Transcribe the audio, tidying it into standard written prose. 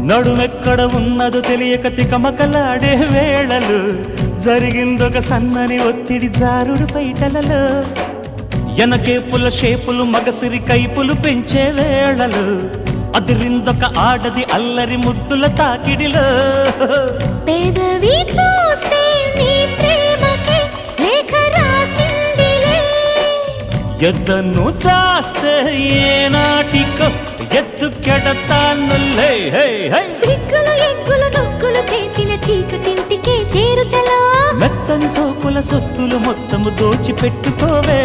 నడుమెక్కడ ఉన్నదో తెలియక తికమకలాడే వేళలు జరిగిందొక సన్నని ఒత్తిడి జారుడు పైటలలో ఎనకేపుల షేపులు మగసిరి కైపులు పెంచే వేళలు అదిరిందొక ఆడది అల్లరి ముద్దుల తాకిడిలో పేదవి చూస్తే నీ ప్రేమకే లేఖ రాసిందిలే ఎద్దను దాస్తే ఏనాటికో ఎత్తుకెడతానులే సిగ్గులు ఎగ్గులు నొక్కులు చేసిన చీకటింటికే చేరుచలా మెత్తని సోకుల సొత్తులు మొత్తము దోచిపెట్టుకోవే